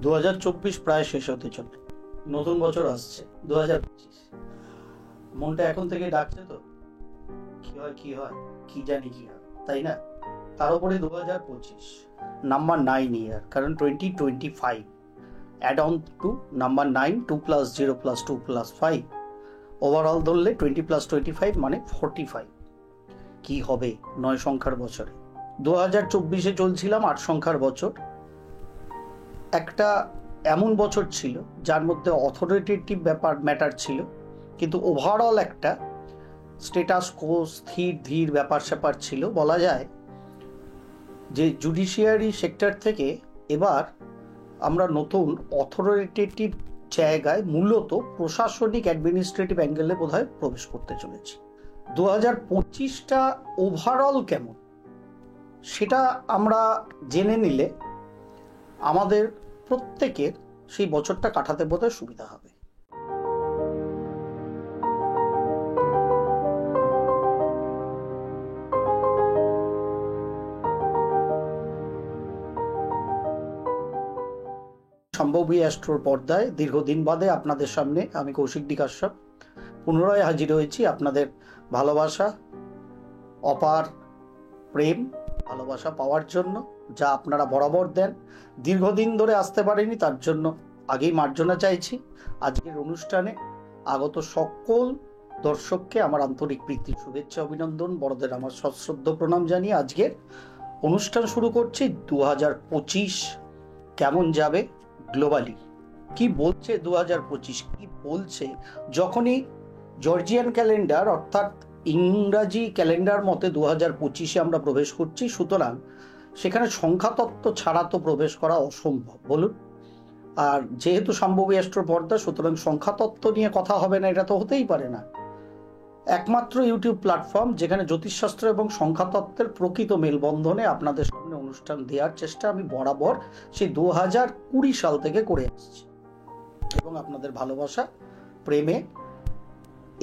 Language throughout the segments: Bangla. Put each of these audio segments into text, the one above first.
2024 প্রায় শেষ হতে চলে, নতুন বছর আসছে 2025। মনটা এখন থেকে ডাকছে তো, কি হয় কি জানি কি হয়, তাই না? তার উপরে 2025 নাম্বার 9 ইয়ার, কারণ 2025 add on to number 9, 2 + 0 + 2 + 5, overall ধরলে 20 + 25 মানে 45। কি হবে 9 সংখ্যার বছরে? 2024-এ চলছিলাম 8 সংখ্যার বছর। একটা এমন বছর ছিল যার মধ্যে অথরিটেটিভ ম্যাটার ছিল, কিন্তু ওভারঅল একটা স্টেটাস কো, স্থির ধীর ব্যাপার স্যাপার ছিল। বলা যায় যে জুডিশিয়ারি সেক্টর থেকে এবার আমরা নতুন অথরিটেটিভ জায়গায়, মূলত প্রশাসনিক অ্যাডমিনিস্ট্রেটিভ অ্যাঙ্গেলে বোধহয় প্রবেশ করতে চলেছি। 2025টা ওভারঅল কেমন সেটা আমরা জেনে নিলে আমাদের প্রত্যেকের সেই বছরটা কাটাতে বোধহয় সুবিধা হবে। সম্ভবী অ্যাস্ট্রোর পর্দায় দীর্ঘদিন বাদে আপনাদের সামনে আমি কৌশিক ডি কাশ্যপ পুনরায় হাজির হয়েছি। আপনাদের ভালোবাসা, অপার প্রেম ভালোবাসা পাওয়ার জন্য, যা আপনারা বরাবর দেন। দীর্ঘদিন ধরে আসতে পারেনি, তার জন্য আগেই মার্জনা চাইছি। আজকের অনুষ্ঠানে আগত সকল দর্শককে আমার আন্তরিক প্রীতি, শুভেচ্ছা, অভিনন্দন, বড়দের আমার সশ্রদ্ধ প্রণাম জানিয়ে আজকের অনুষ্ঠান শুরু করছি। 2025 কেমন যাবে গ্লোবালি, কি বলছে 2025, কি বলছে? যখনই জর্জিয়ান ক্যালেন্ডার অর্থাৎ ইংরাজি ক্যালেন্ডার মতে 2025-এ আমরা প্রবেশ করছি, সুতরাং সেখানে সংখ্যাতত্ত্ব ছাড়া তো প্রবেশ করা অসম্ভব, বলুন। আর যেহেতু সম্ভবী অ্যাস্ট্রো পর্দা, সুতরাং সংখ্যাতত্ত্ব নিয়ে কথা হবে না, এটা তো হতেই পারে না। একমাত্র ইউটিউব প্ল্যাটফর্ম যেখানে জ্যোতিষশাস্ত্র এবং সংখ্যাতত্ত্বের প্রকৃত মেলবন্ধনে আপনাদের সামনে অনুষ্ঠান দেওয়ার চেষ্টা আমি বরাবর সেই 2020 সাল থেকে করে আসছি, এবং আপনাদের ভালোবাসা প্রেমে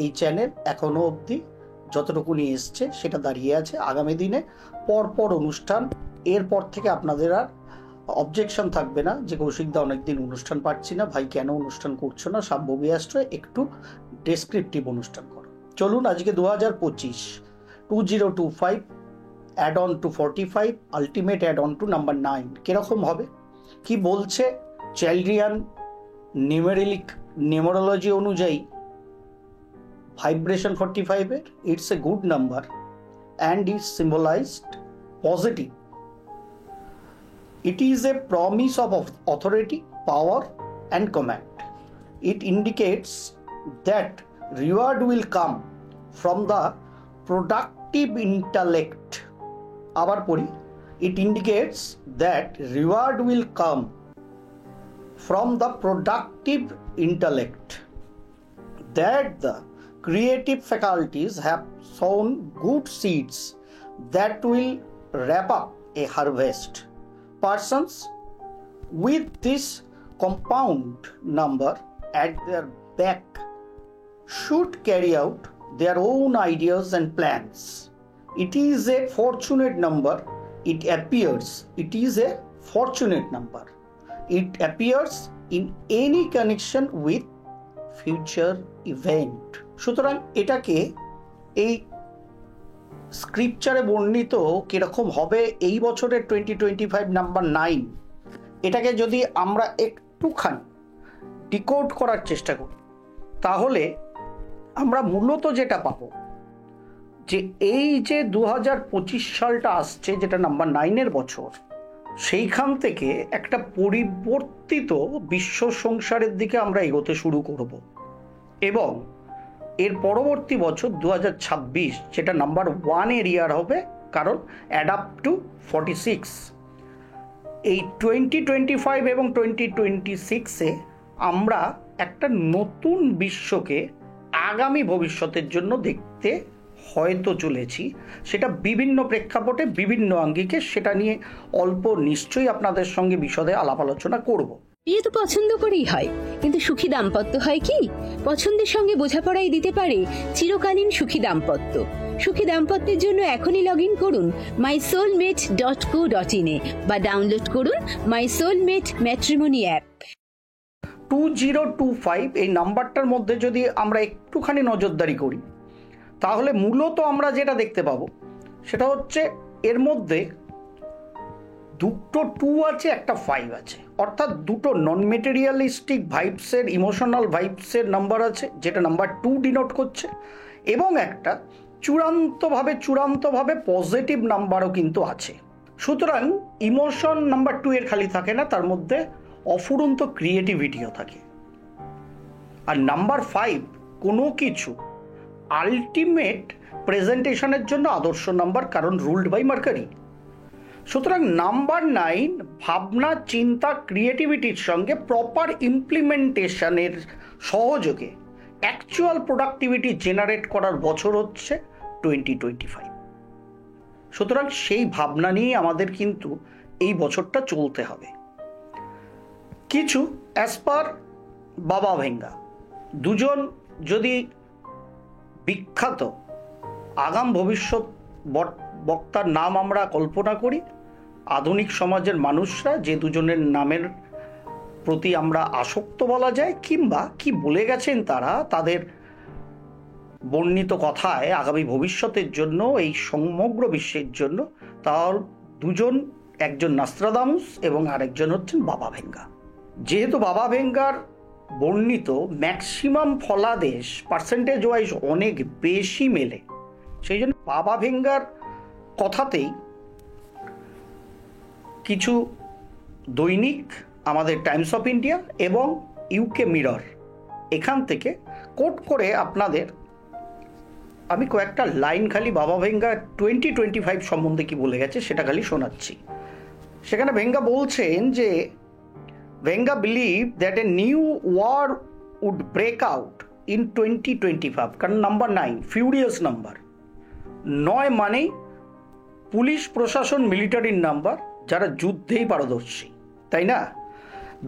এই চ্যানেল এখনো অবধি যতটুকু নিয়ে এসছে সেটা দাঁড়িয়ে আছে। আগামী দিনে পরপর অনুষ্ঠান, এরপর থেকে আপনাদের আর অবজেকশন থাকবে না যে কৌশিকদা অনেকদিন অনুষ্ঠান পাচ্ছি না, ভাই কেন অনুষ্ঠান করছো না, সম্ভবী অ্যাস্ট্রো একটু ডেসক্রিপটিভ অনুষ্ঠান করো। চলুন আজকে 2025 2025 add on to 45, ultimate add on to number 9 কিরকম হবে, কি বলছে চাইল্ড্রিয়ান নিউমেরোলজি অনুযায়ী? ভাইব্রেশন 45-এর, it's a good number and is symbolized positive. It is a promise of authority, power and command. It indicates that reward will come from the productive intellect. Abar pori, it indicates that reward will come from the productive intellect, that the creative faculties have sown good seeds that will wrap up a harvest. Persons with this compound number at their back should carry out their own ideas and plans. It is a fortunate number. It is a fortunate number. It appears in any connection with future event. সুতরাং এটাকে এই স্ক্রিপচারে বর্ণিত কিরকম হবে এই বছরের 2025 নাম্বার 9, এটাকে যদি আমরা একটুখানি ডিকোড করার চেষ্টা করি, তাহলে আমরা মূলত যেটা পাবো যে এই যে 2025 সালটা আসছে, যেটা নাম্বার 9-এর বছর, সেইখান থেকে একটা পরিবর্তিত বিশ্ব সংসারের দিকে আমরা এগোতে শুরু করব, এবং এর পরবর্তী বছর 2026 যেটা নাম্বার 1-এর ইয়ার হবে, কারণ অ্যাড আপ টু 46। এই 2025 এবং 2026-এ আমরা একটা নতুন বিশ্বকে আগামী ভবিষ্যতের জন্য দেখতে হয়তো চলেছি। সেটা বিভিন্ন প্রেক্ষাপটে, বিভিন্ন আঙ্গিকে, সেটা নিয়ে অল্প নিশ্চয়ই আপনাদের সঙ্গে বিশদে আলাপ আলোচনা করব। বিয়ে তো পছন্দ করেই হয়, কিন্তু সুখী দাম্পত্য হয় কি? পছন্দের সঙ্গে বোঝাপড়াই দিতে পারে চিরকালীন সুখী দাম্পত্য। সুখী দাম্পত্যের জন্য এখনই লগ ইন করুন mysoulmate.co.in বা ডাউনলোড করুন মাই সোলমেট ম্যাট্রিমনি অ্যাপ। 2025 এই নাম্বারটার মধ্যে যদি আমরা একটুখানি নজরদারি করি, তাহলে মূলত আমরা যেটা দেখতে পাবো সেটা হচ্ছে এর মধ্যে দুটো 2 আছে, একটা 5 আছে, অর্থাৎ দুটো নন মেটেরিয়ালিস্টিক ভাইবসের, ইমোশনাল ভাইবসের নাম্বার আছে, যেটা নাম্বার 2 ডিনোট করছে, এবং একটা চূড়ান্তভাবে পজিটিভ নাম্বারও কিন্তু আছে। সুতরাং ইমোশন নাম্বার 2 এর খালি থাকে না, তার মধ্যে অফুরন্ত ক্রিয়েটিভিটিও থাকে। আর নাম্বার 5 কোনো কিছু আলটিমেট প্রেজেন্টেশনের জন্য আদর্শ নাম্বার, কারণ রুলড বাই মার্কারি। সুতরাং নাম্বার 9 ভাবনা, চিন্তা, ক্রিয়েটিভিটির সঙ্গে প্রপার ইমপ্লিমেন্টেশনের সহযোগে অ্যাকচুয়াল প্রোডাক্টিভিটি জেনারেট করার বছর হচ্ছে 2025। সুতরাং সেই ভাবনা নিয়ে আমাদের কিন্তু এই বছরটা চলতে হবে। কিছু অ্যাজ পার বাবা ভেঙ্গা, দুজন যদি বিখ্যাত আগাম ভবিষ্যৎ বক্তার নাম আমরা কল্পনা করি, আধুনিক সমাজের মানুষরা যে দুজনের নামের প্রতি আমরা আসক্ত বলা যায়, কিংবা কি বলে গেছেন তারা তাদের বর্ণিত কথায় আগামী ভবিষ্যতের জন্য, এই সমগ্র বিশ্বের জন্য, তার দুজন, একজন নাস্ট্রাদামুস এবং আরেকজন হচ্ছেন বাবা ভেঙ্গা। যেহেতু বাবা ভেঙ্গার বর্ণিত ম্যাক্সিমাম ফলাদেশ পার্সেন্টেজ ওয়াইজ অনেক বেশি মেলে, সেই জন্য বাবা ভেঙ্গার কথাতেই কিছু দৈনিক, আমাদের টাইমস অফ ইন্ডিয়া এবং ইউকে মিরর, এখান থেকে কোট করে আপনাদের আমি কয়েকটা লাইন খালি বাবা ভেঙ্গা 2025 সম্বন্ধে কি বলে গেছে সেটা খালি শোনাচ্ছি। সেখানে ভেঙ্গা বলছেন যে Venga believed that a new war would break out in 2025, কারণ নাম্বার 9 ফিউরিয়াস নাম্বার, 9 মানেই পুলিশ, প্রশাসন, মিলিটারির নাম্বার, যারা যুদ্ধেই পারদর্শী, তাই না?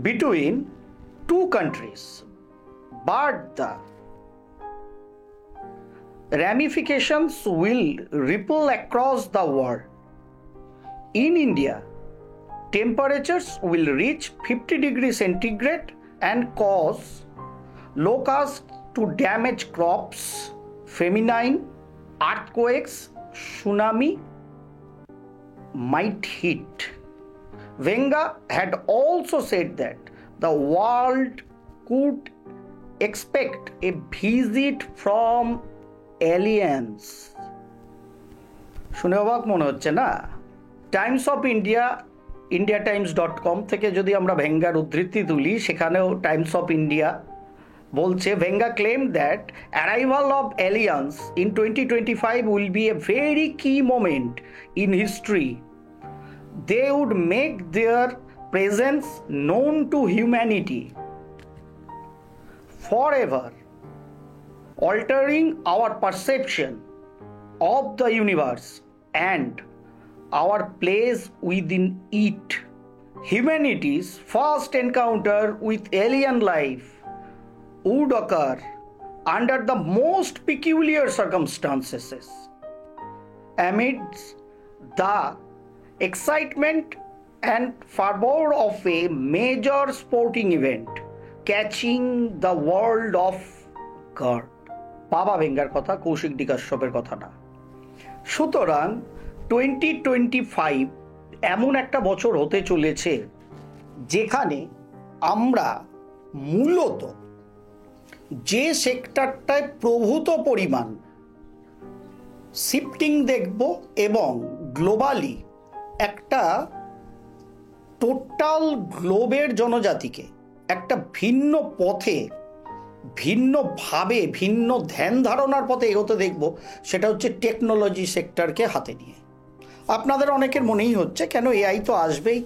Between two countries, but the ramifications will ripple across the world. In India, temperatures will reach 50 degrees centigrade and cause locusts to damage crops, famine, earthquakes, tsunami might hit. Venga had also said that the world could expect a visit from aliens. শুনে অবাক মনে হচ্ছে না? টাইমস অফ ইন্ডিয়া, indiatimes.com থেকে যদি আমরা ভেঙ্গার উদ্ধৃতি তুলি, সেখানেও টাইমস অফ ইন্ডিয়া বলছে, ভেঙ্গা claimed that arrival of aliens in 2025 will be a very key moment in history. They would make their presence known to humanity forever, altering our perception of the universe and our place within it. Humanity's first encounter with alien life would occur under the most peculiar circumstances, amidst the excitement and fervor of a major sporting event, catching the world off guard. বাবা ভেঙ্গার কথা, কৌশিক ডি কাশ্যপের কথা না। সুতরাং 2025 এমন একটা বছর হতে চলেছে যেখানে আমরা মূলত যে সেক্টরটায় প্রভূত পরিমাণ শিফটিং দেখব এবং গ্লোবালি একটা টোটাল গ্লোবের জনজাতিকে একটা ভিন্ন পথে, ভিন্নভাবে, ভিন্ন ধ্যান ধারণার পথে এগোতে দেখব, সেটা হচ্ছে টেকনোলজি সেক্টরকে হাতে নিয়ে। আপনাদের অনেকের মনেই হচ্ছে কেন এআই তো আসবেই,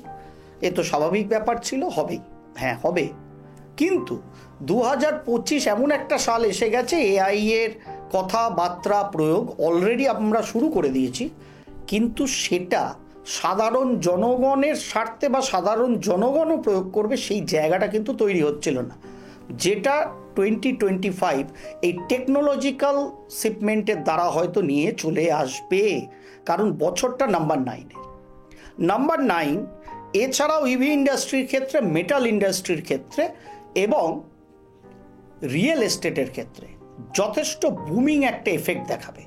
এ তো স্বাভাবিক ব্যাপার ছিল, হবেই। হ্যাঁ, হবে, কিন্তু 2025 এমন একটা সাল এসে গেছে, এআই এর কথাবার্তা প্রয়োগ অলরেডি আমরা শুরু করে দিয়েছি, কিন্তু সেটা সাধারণ জনগণের স্বার্থে বা সাধারণ জনগণও প্রয়োগ করবে সেই জায়গাটা কিন্তু তৈরি হচ্ছিল না, যেটা 2025 এই টেকনোলজিক্যাল শিপমেন্টের দ্বারা হয়তো নিয়ে চলে আসবে। কারণ বছরটা নাম্বার 9 এছাড়াও ইভি ইন্ডাস্ট্রির ক্ষেত্রে, মেটাল ইন্ডাস্ট্রির ক্ষেত্রে এবং রিয়েল এস্টেটের ক্ষেত্রে যথেষ্ট বুমিং একটা এফেক্ট দেখাবে।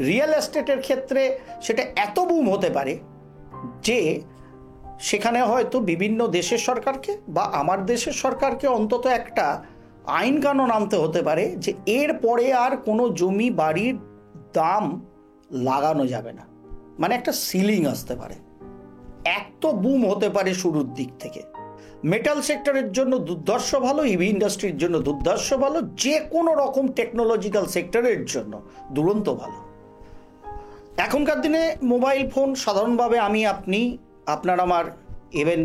রিয়েল এস্টেটের ক্ষেত্রে সেটা এত বুম হতে পারে যে সেখানে হয়তো বিভিন্ন দেশের সরকারকে বা আমার দেশের সরকারকে অন্তত একটা আইন কানুন আনতে হতে পারে যে এর পরে আর কোনো জমি বাড়ির দাম লাগানো যাবে না, মানে একটা সিলিং আসতে পারে। এত বুম হতে পারে শুরুর দিক থেকে। মেটাল সেক্টরের জন্য দুর্ধর্ষ ভালো, ইভি ইন্ডাস্ট্রির জন্য দুর্ধর্ষ ভালো, যে কোনো রকম টেকনোলজিক্যাল সেক্টরের জন্য দুরন্ত ভালো। এখনকার দিনে মোবাইল ফোন সাধারণভাবে আমি, আপনি, আপনার, আমার, ইভেন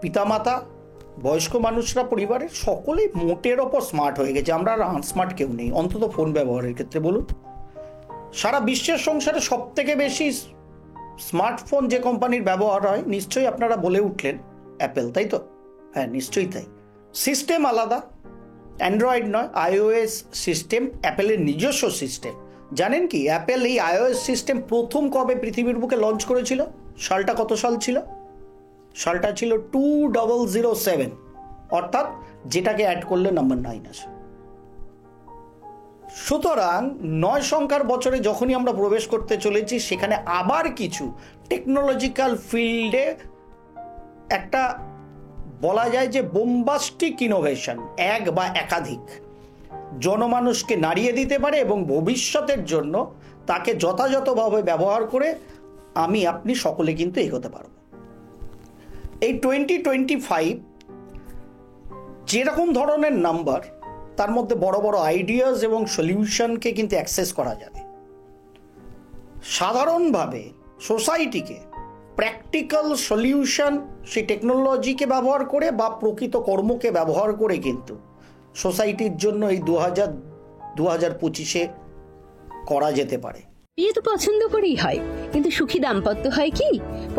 পিতামাতা, বয়স্ক মানুষরা পরিবারের সকলেই মোটের ওপর স্মার্ট হয়ে গেছে। আমরা আর আনস্মার্ট কেউ নেই, অন্তত ফোন ব্যবহারের ক্ষেত্রে বলুন। সারা বিশ্বের সংসারে সব থেকে বেশি স্মার্টফোন যে কোম্পানির ব্যবহার হয় নিশ্চয়ই আপনারা বলে উঠলেন অ্যাপেল, তাই তো? হ্যাঁ, নিশ্চয়ই তাই। সিস্টেম আলাদা, অ্যান্ড্রয়েড নয়, iOS সিস্টেম, অ্যাপেলের নিজস্ব সিস্টেম। জানেন কি অ্যাপেল এই iOS সিস্টেম প্রথম কবে পৃথিবীর বুকে লঞ্চ করেছিল? সালটা কত সাল ছিল? সালটা ছিল 2007, অর্থাৎ যেটাকে অ্যাড করলে নাম্বার 9 আসে। সুতরাং 9 সংখ্যার বছরে যখনই আমরা প্রবেশ করতে চলেছি, সেখানে আবার কিছু টেকনোলজিক্যাল ফিল্ডে একটা বলা যায় যে বোম্বাস্টিক ইনোভেশন, এক বা একাধিক জনমানুষকে নাড়িয়ে দিতে পারে এবং ভবিষ্যতের জন্য তাকে যথাযথভাবে ব্যবহার করে আমি, আপনি সকলে কিন্তু এগোতে পারব। এই 2025 যেরকম ধরনের নাম্বার, তার মধ্যে বড় বড় আইডিয়াস এবং সলিউশনকে কিন্তু অ্যাক্সেস করা যাবে। সাধারণভাবে সোসাইটিকে প্র্যাকটিক্যাল সলিউশন সেই টেকনোলজিকে ব্যবহার করে বা প্রকৃত কর্মকে ব্যবহার করে কিন্তু সোসাইটির জন্য এই 2025-এ করা যেতে পারে। বিয়ে তো পছন্দ করেই হয়, কিন্তু সুখী দাম্পত্য হয় কি?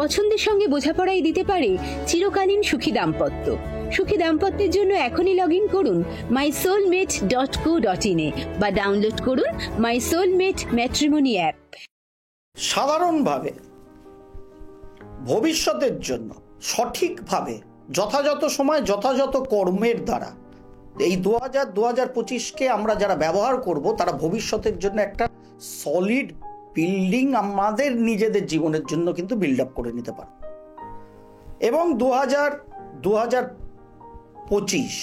পছন্দের সঙ্গে বোঝাপড়াই দিতে পারে চিরকালীন সুখী দাম্পত্য। সুখী দাম্পত্যের জন্য এখনই লগ ইন করুন mysoulmate.co.in বা ডাউনলোড করুন মাই সোলমেট ম্যাট্রিমনি অ্যাপ। সাধারণভাবে ভবিষ্যতের জন্য সঠিকভাবে যথাযথ সময় যথাযথ কর্মের দ্বারা এই 2025-কে আমরা যারা ব্যবহার করব, তারা ভবিষ্যতের জন্য একটা সলিড বিল্ডিং আমাদের নিজেদের জীবনের জন্য কিন্তু বিল্ড আপ করে নিতে পারব। এবং 2025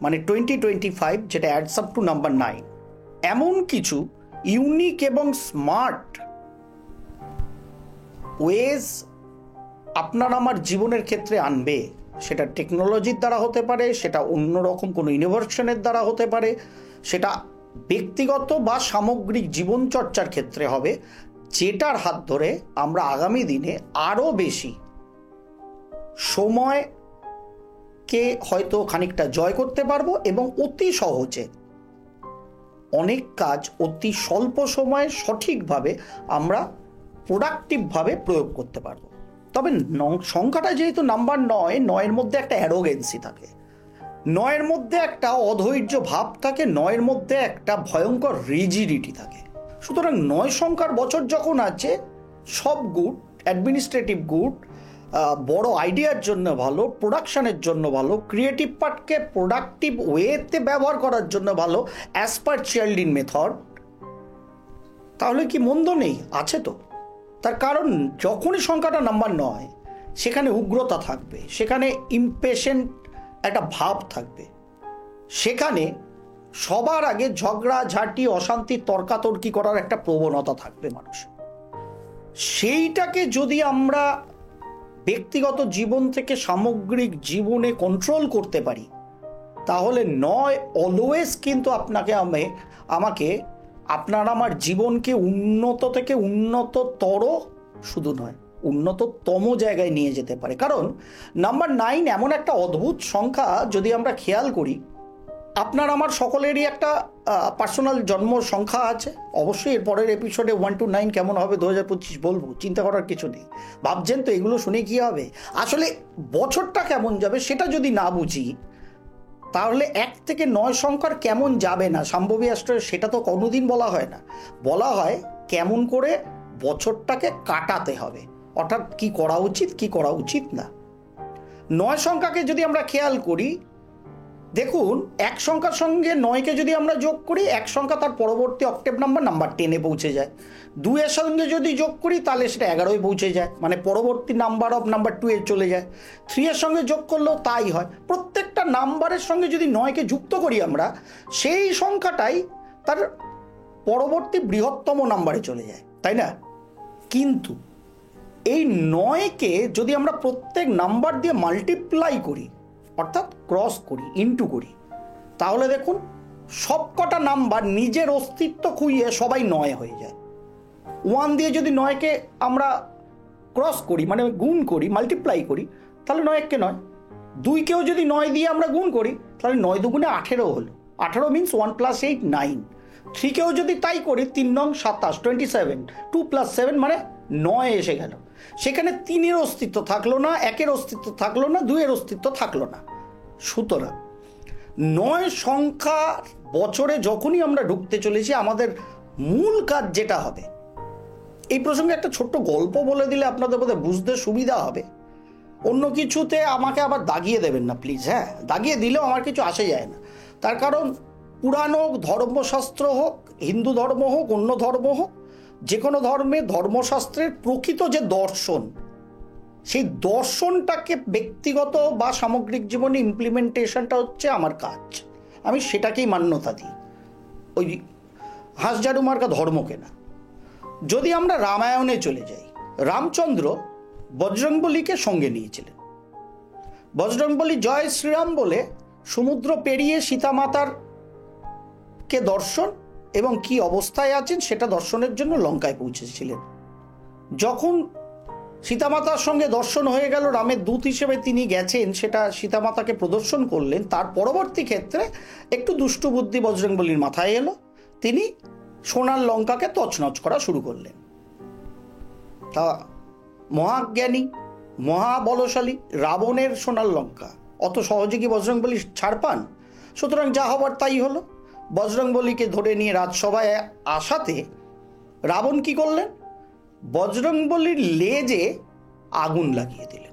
মানে 2025 যেটা অ্যাডস আপ টু নাম্বার 9 এমন কিছু ইউনিক এবং স্মার্ট ওয়েজ আপনার আমার জীবনের ক্ষেত্রে আনবে। সেটা টেকনোলজির দ্বারা হতে পারে, সেটা অন্যরকম কোনো ইনোভেশনের দ্বারা হতে পারে, সেটা ব্যক্তিগত বা সামগ্রিক জীবনচর্চার ক্ষেত্রে হবে, যেটার হাত ধরে আমরা আগামী দিনে আরও বেশি সময়কে হয়তো খানিকটা জয় করতে পারবো এবং অতি সহজে অনেক কাজ অতি স্বল্প সময়ে সঠিকভাবে আমরা প্রোডাক্টিভভাবে প্রয়োগ করতে পারবো। তবে সংখ্যাটা যেহেতু নাম্বার 9-এর মধ্যে একটা অ্যারোগেন্সি থাকে, 9-এর মধ্যে একটা অধৈর্য ভাব থাকে, 9-এর মধ্যে একটা ভয়ঙ্কর রিজিডিটি থাকে। সুতরাং 9 সংখ্যার বছর যখন আছে, সব গুড, অ্যাডমিনিস্ট্রেটিভ গুড, বড় আইডিয়ার জন্য ভালো, প্রোডাকশনের জন্য ভালো, ক্রিয়েটিভ পার্টকে প্রোডাক্টিভ ওয়েতে ব্যবহার করার জন্য ভালো, অ্যাজ পার চাইল্ডিন মেথড। তাহলে কি মন্দ নেই? আছে তো। তার কারণ যখনই সংখ্যাটা নাম্বার 9, সেখানে উগ্রতা থাকবে, সেখানে ইমপেশেন্ট একটা ভাব থাকবে, সেখানে সবার আগে ঝগড়া ঝাঁটি, অশান্তি, তর্কাতর্কি করার একটা প্রবণতা থাকবে মানুষের। সেইটাকে যদি আমরা ব্যক্তিগত জীবন থেকে সামগ্রিক জীবনে কন্ট্রোল করতে পারি, তাহলে 9 অলওয়েজ কিন্তু আমাকে আপনার আমার জীবনকে উন্নত থেকে উন্নততর শুধু নয়, উন্নততম জায়গায় নিয়ে যেতে পারে। কারণ নাম্বার 9 এমন একটা অদ্ভুত সংখ্যা, যদি আমরা খেয়াল করি আপনার আমার সকলেরই একটা পার্সোনাল জন্ম সংখ্যা আছে। অবশ্যই এর পরের এপিসোডে 1 to 9 কেমন হবে 2025 বলবো, চিন্তা করার কিছু নেই। ভাবছেন তো এগুলো শুনে কী হবে, আসলে বছরটা কেমন যাবে সেটা যদি না বুঝি তাহলে 1 থেকে 9 সংখ্যার কেমন যাবে না সম্ভবী অ্যাস্ট্রো সেটা তো কোনোদিন বলা হয় না। বলা হয় কেমন করে বছরটাকে কাটাতে হবে, অর্থাৎ কি করা উচিত কি করা উচিত না। 9 সংখ্যাকে যদি আমরা খেয়াল করি, দেখুন 1 সংখ্যার সঙ্গে 9কে যদি আমরা যোগ করি, 1 সংখ্যা তার পরবর্তী অক্টেভ নাম্বার 10-এ পৌঁছে যায়। 2-এর সঙ্গে যদি যোগ করি তাহলে সেটা 11-এ পৌঁছে যায়, মানে পরবর্তী নাম্বার 2-এ চলে যায়। 3-এর সঙ্গে যোগ করলেও তাই হয়। প্রত্যেকটা নাম্বারের সঙ্গে যদি 9কে যুক্ত করি আমরা, সেই সংখ্যাটাই তার পরবর্তী বৃহত্তম নাম্বারে চলে যায়, তাই না? কিন্তু এই 9কে যদি আমরা প্রত্যেক নাম্বার দিয়ে মাল্টিপ্লাই করি, অর্থাৎ ক্রস করি, ইন্টু করি, তাহলে দেখুন সবকটা নাম্বার নিজের অস্তিত্ব খুইয়ে সবাই 9 হয়ে যায়। 1 দিয়ে যদি 9কে আমরা ক্রস করি, মানে গুণ করি, মাল্টিপ্লাই করি, তাহলে 9 9। 2কেও যদি 9 দিয়ে আমরা গুণ করি তাহলে 9 দুগুণে 18 হলো। 18 মিনস 1 + 8 9। 3কেও যদি তাই করি 3 নং 27 27, 2 + 7 মানে 9 এসে গেল। সেখানে 3-এর অস্তিত্ব থাকলো না, 1-এর অস্তিত্ব থাকলো না, 2-এর অস্তিত্ব থাকলো না। সুতরাং 9 সংখ্যার বছরে যখনই আমরা ঢুকতে চলেছি, আমাদের মূল কাজ যেটা হবে, এই প্রসঙ্গে একটা ছোট্ট গল্প বলে দিলে আপনাদের বোধহয় বুঝতে সুবিধা হবে। অন্য কিছুতে আমাকে আবার দাগিয়ে দেবেন না প্লিজ, হ্যাঁ, দাগিয়ে দিলেও আমার কিছু আসে যায় না। তার কারণ পুরানো ধর্মশাস্ত্র হোক, হিন্দু ধর্ম হোক, অন্য ধর্ম হোক, যে কোনো ধর্মে ধর্মশাস্ত্রের প্রকৃত যে দর্শন, সেই দর্শনটাকে ব্যক্তিগত বা সামগ্রিক জীবনে ইমপ্লিমেন্টেশনটা হচ্ছে আমার কাজ। আমি সেটাকেই মান্যতা দিই, ওই হাঁসঝাড়ু মার্কা ধর্মকে না। যদি আমরা রামায়ণে চলে যাই, রামচন্দ্র বজরংবলীকে সঙ্গে নিয়েছিলেন। বজরংবলী জয় শ্রীরাম বলে সমুদ্র পেরিয়ে সীতামাতার কে দর্শন এবং কি অবস্থায় আছেন সেটা দর্শনের জন্য লঙ্কায় পৌঁছেছিলেন। যখন সীতামাতার সঙ্গে দর্শন হয়ে গেল, রামের দূত হিসেবে তিনি গেছেন, সেটা সীতামাতাকে প্রদর্শন করলেন। তার পরবর্তী ক্ষেত্রে একটু দুষ্টু বুদ্ধি বজরংবলীর মাথায় এলো, তিনি সোনার লঙ্কাকে তছনছ করা শুরু করলেন। তা মহাজ্ঞানী মহাবলশালী রাবণের সোনার লঙ্কা অত সহজে কি বজরংবলী ছাড় পান? সুতরাং যা হবার তাই হলো। বজরংবলীকে ধরে নিয়ে রাজসভায় আসাতে রাবণ কি করলেন, বজরংবলীর লেজে আগুন লাগিয়ে দিলেন।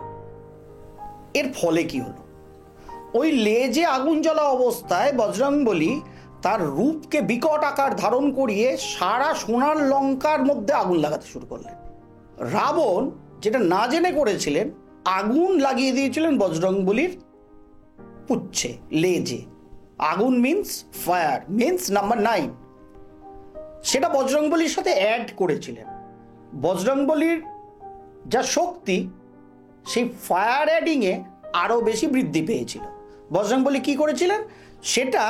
এর ফলে কি হলো, ওই লেজে আগুন জ্বলা অবস্থায় বজরংবলী তার রূপকে বিকট আকার ধারণ করিয়ে সারা সোনার লঙ্কার মধ্যে আগুন লাগাতে শুরু করলেন। রাবণ যেটা না জেনে করেছিলেন, আগুন লাগিয়ে দিয়েছিলেন বজরংবলীর পুচ্ছে, লেজে। আগুন মিন্স ফায়ার, মিন্স নাম্বার 9, সেটা বজরংবলীর সাথে অ্যাড করেছিলেন। বজরংবলীর যা শক্তি, সেই ফায়ার অ্যাডিংয়ে আরও বেশি বৃদ্ধি পেয়েছিল। বজরংবলী কী করেছিলেন, সেটা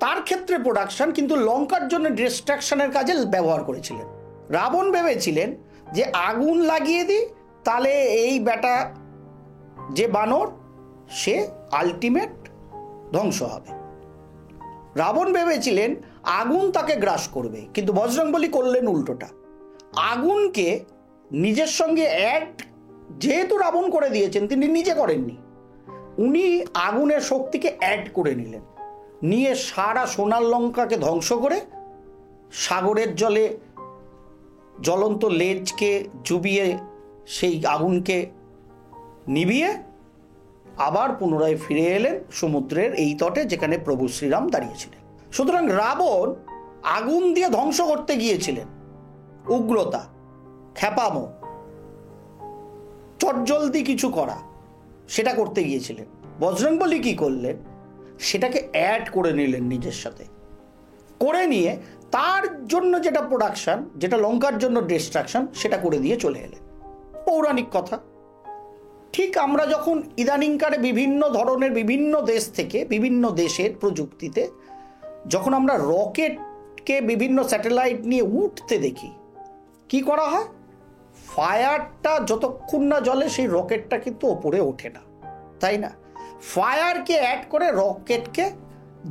তার ক্ষেত্রে প্রোডাকশন, কিন্তু লঙ্কার জন্য ডিস্ট্রাকশনের কাজে ব্যবহার করেছিলেন। রাবণ ভেবেছিলেন যে আগুন লাগিয়ে দিই, তাহলে এই বেটা যে বানর, সে আলটিমেট ধ্বংস হবে। রাবণ ভেবেছিলেন আগুন তাকে গ্রাস করবে, কিন্তু বজরংবলী করলেন উল্টোটা। আগুনকে নিজের সঙ্গে অ্যাড, যেহেতু রাবণ করে দিয়েছেন, তিনি নিজে করেননি, উনি আগুনের শক্তিকে অ্যাড করে নিলেন। নিয়ে সারা সোনার লঙ্কাকে ধ্বংস করে সাগরের জলে জ্বলন্ত লেজকে চুবিয়ে সেই আগুনকে নিভিয়ে আবার পুনরায় ফিরে এলেন সমুদ্রের এই তটে, যেখানে প্রভু শ্রীরাম দাঁড়িয়েছিলেন। সুতরাং রাবণ আগুন দিয়ে ধ্বংস করতে গিয়েছিলেন, উগ্রতা, খ্যাপামো, চটজলদি কিছু করা, সেটা করতে গিয়েছিলেন। বজরংবলী কি করলেন, সেটাকে অ্যাড করে নিলেন নিজের সাথে, করে নিয়ে তার জন্য যেটা প্রোডাকশন, যেটা লঙ্কার জন্য ডিস্ট্রাকশন, সেটা করে দিয়ে চলে এলেন। পৌরাণিক কথা। ঠিক আমরা যখন ইদানিংকারে বিভিন্ন ধরনের বিভিন্ন দেশ থেকে, বিভিন্ন দেশের প্রযুক্তিতে যখন আমরা রকেটকে বিভিন্ন স্যাটেলাইট নিয়ে উঠতে দেখি, কি করা হয়, ফায়ারটা যতক্ষণ না জ্বলে সেই রকেটটা কিন্তু ওপরে ওঠে না, তাই না? ফায়ারকে অ্যাড করে রকেটকে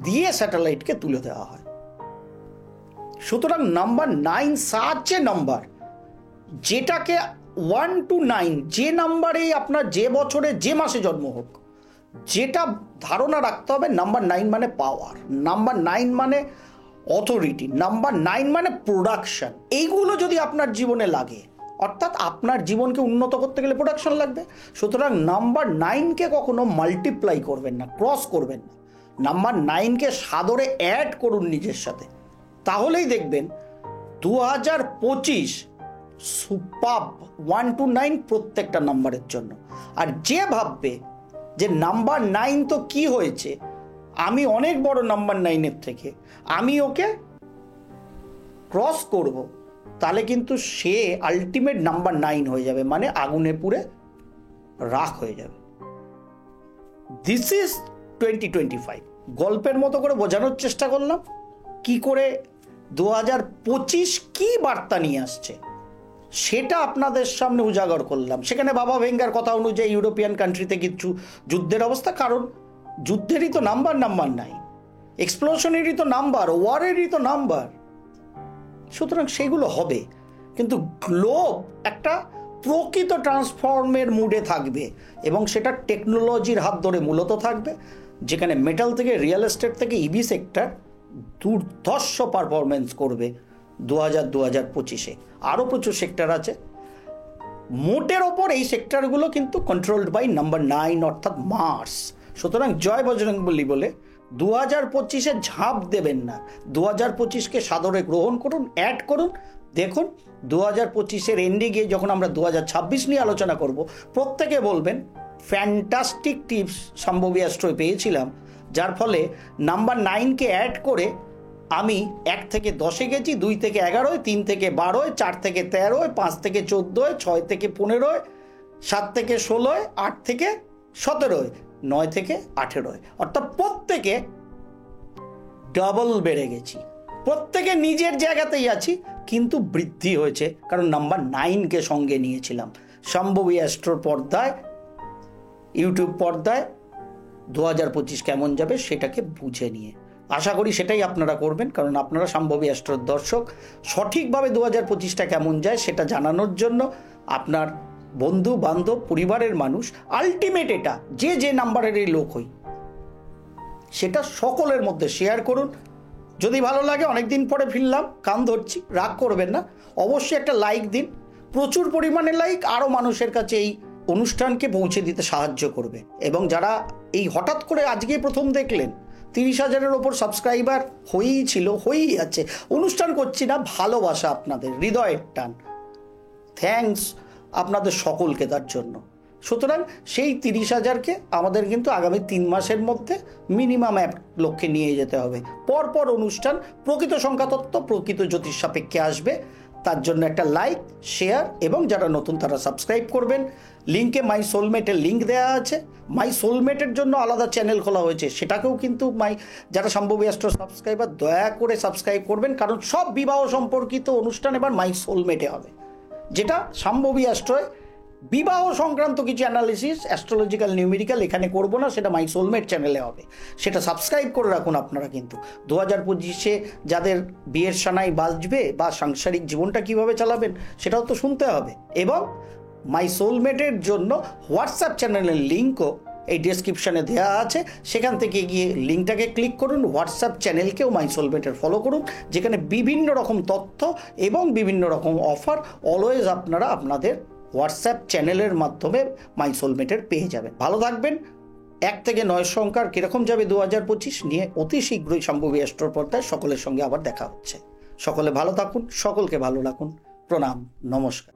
দিয়ে স্যাটেলাইটকে তুলে দেওয়া হয়। সুতরাং নাম্বার 9 সাচ এ নাম্বার, যেটাকে 1 to 9 যে নাম্বারেই আপনার যে বছরে যে মাসে জন্ম হোক, যেটা ধারণা রাখতে হবে নাম্বার 9 মানে পাওয়ার, নাম্বার 9 মানে অথরিটি, নাম্বার 9 মানে প্রোডাকশন। এইগুলো যদি আপনার জীবনে লাগে, অর্থাৎ আপনার জীবনকে উন্নত করতে গেলে প্রোডাকশন লাগবে। সুতরাং নাম্বার 9কে কখনো মাল্টিপ্লাই করবেন না, ক্রস করবেন না। নাম্বার 9কে সাদরে অ্যাড করুন নিজের সাথে, তাহলেই দেখবেন 2025 সুপার 1 to 9 প্রত্যেকটা নাম্বারের জন্য। আর যে ভাববে যে নাম্বার 9 তো কি হয়েছে, আমি অনেক বড় নাম্বার 9-এর থেকে, আমি ওকে ক্রস করব, তাহলে কিন্তু সে আলটিমেট নাম্বার 9 হয়ে যাবে, মানে আগুনে পুড়ে রাখ হয়ে যাবে। This is 2025। গল্পের মতো করে বোঝানোর চেষ্টা করলাম কি করে 2025 কি বার্তা নিয়ে আসছে, সেটা আপনাদের সামনে উজাগর করলাম। সেখানে বাবা ভেঙ্গার কথা অনুযায়ী ইউরোপিয়ান কান্ট্রিতে কিছু যুদ্ধের অবস্থা, কারণ যুদ্ধেরই তো নাম্বার 9, এক্সপ্লোশনেরই তো নাম্বার, ওয়ারেরই তো নাম্বার। সুতরাং সেগুলো হবে, কিন্তু গ্লোব একটা প্রকৃত ট্রান্সফর্মের মুডে থাকবে, এবং সেটা টেকনোলজির হাত ধরে মূলত থাকবে, যেখানে মেটাল থেকে রিয়েল এস্টেট থেকে ইভি সেক্টর দুর্ধর্ষ পারফরমেন্স করবে 2025-এ। আরও প্রচুর সেক্টর আছে, মোটের ওপর এই সেক্টরগুলো কিন্তু কন্ট্রোলড বাই নাম্বার 9 অর্থাৎ মার্স। সুতরাং জয় বজরংবলী বলে 2025-এ ঝাঁপ দেবেন না, 2025-কে সাদরে গ্রহণ করুন, অ্যাড করুন। দেখুন 2025-এর এন্ডে গিয়ে যখন আমরা 2026 নিয়ে আলোচনা করব, প্রত্যেকে বলবেন ফ্যান্টাস্টিক টিপস সম্ভবী অ্যাস্ট্রোয় পেয়েছিলাম, যার ফলে নাম্বার 9কে অ্যাড করে আমি 1 থেকে 10-এ গেছি, 2 থেকে 11, 3 থেকে 12, 4 থেকে 13, 5 থেকে 14, 6 থেকে 15, 7 থেকে 16, 8 থেকে 17, 9 থেকে 18, অর্থাৎ প্রত্যেকে ডাবল বেড়ে গেছি, প্রত্যেকে নিজের জায়গাতেই আছি, কিন্তু বৃদ্ধি হয়েছে কারণ নাম্বার 9কে সঙ্গে নিয়েছিলাম। সম্ভবী অ্যাস্ট্রোর পর্দায়, ইউটিউব পর্দায় 2025 কেমন যাবে সেটাকে বুঝে নিয়ে, আশা করি সেটাই আপনারা করবেন, কারণ আপনারা সম্ভবী অ্যাস্ট্রোর দর্শক। সঠিকভাবে 2025টা কেমন যায় সেটা জানানোর জন্য আপনার বন্ধু বান্ধব পরিবারের মানুষ, আলটিমেট এটা যে নাম্বারেরই লোক হই, সেটা সকলের মধ্যে শেয়ার করুন। যদি ভালো লাগে, অনেকদিন পরে ফিরলাম, কান ধরছি, রাগ করবেন না, অবশ্যই একটা লাইক দিন, প্রচুর পরিমাণে লাইক আরও মানুষের কাছে এই অনুষ্ঠানকে পৌঁছে দিতে সাহায্য করবে। এবং যারা এই হঠাৎ করে আজকে প্রথম দেখলেন, 30,000-এর ওপর সাবস্ক্রাইবার হয়েই আছে, অনুষ্ঠান করছি না, ভালোবাসা আপনাদের, হৃদয়ের টান, থ্যাঙ্কস আপনাদের সকলকে তার জন্য। সুতরাং সেই 30,000-কে আমাদের কিন্তু আগামী 3 মাসের মধ্যে মিনিমাম 1 লক্ষে নিয়ে যেতে হবে। পরপর অনুষ্ঠান প্রকৃত সংখ্যাতত্ত্ব, প্রকৃত জ্যোতিষ সাপেক্ষে আসবে, তার জন্য একটা লাইক, শেয়ার, এবং যারা নতুন তারা সাবস্ক্রাইব করবেন। লিঙ্কে মাই সোলমেটের লিঙ্ক দেওয়া আছে, মাই সোলমেটের জন্য আলাদা চ্যানেল খোলা হয়েছে, সেটাকেও কিন্তু যারা সম্ভবী অ্যাস্ট্রো সাবস্ক্রাইবার দয়া করে সাবস্ক্রাইব করবেন, কারণ সব বিবাহ সম্পর্কিত অনুষ্ঠান এবার মাই সোলমেটে হবে, যেটা সম্ভবী অ্যাস্ট্রোয় বিবাহ সংক্রান্ত কিছু অ্যানালিসিস, অ্যাস্ট্রোলজিক্যাল নিউমেরিক্যাল এখানে করব না, সেটা মাই সোলমেট চ্যানেলে হবে। সেটা সাবস্ক্রাইব করে রাখুন আপনারা। কিন্তু 2025-এ যাদের বিয়ের সানাই বাজবে বা সাংসারিক জীবনটা কিভাবে চালাবেন সেটাও তো শুনতে হবে। এবং মাই সোলমেটের জন্য হোয়াটসঅ্যাপ চ্যানেলের লিঙ্কও এই ডেসক্রিপশানে দেওয়া আছে, সেখান থেকে গিয়ে লিঙ্কটাকে ক্লিক করুন, হোয়াটসঅ্যাপ চ্যানেলকেও মাই সোলমেটের ফলো করুন, যেখানে বিভিন্ন রকম তথ্য এবং বিভিন্ন রকম অফার অলওয়েজ আপনারা আপনাদের হোয়াটসঅ্যাপ চ্যানেলের মাধ্যমে মাই সোলমেটের পেয়ে যাবেন। ভালো থাকবেন। 1 থেকে 9 সংখ্যার কীরকম যাবে 2025 নিয়ে অতি শীঘ্রই সম্ভবী অ্যাস্ট্রোর পর্দায় সকলের সঙ্গে আবার দেখা হচ্ছে। সকলে ভালো থাকুন, সকলকে ভালো রাখুন। প্রণাম, নমস্কার।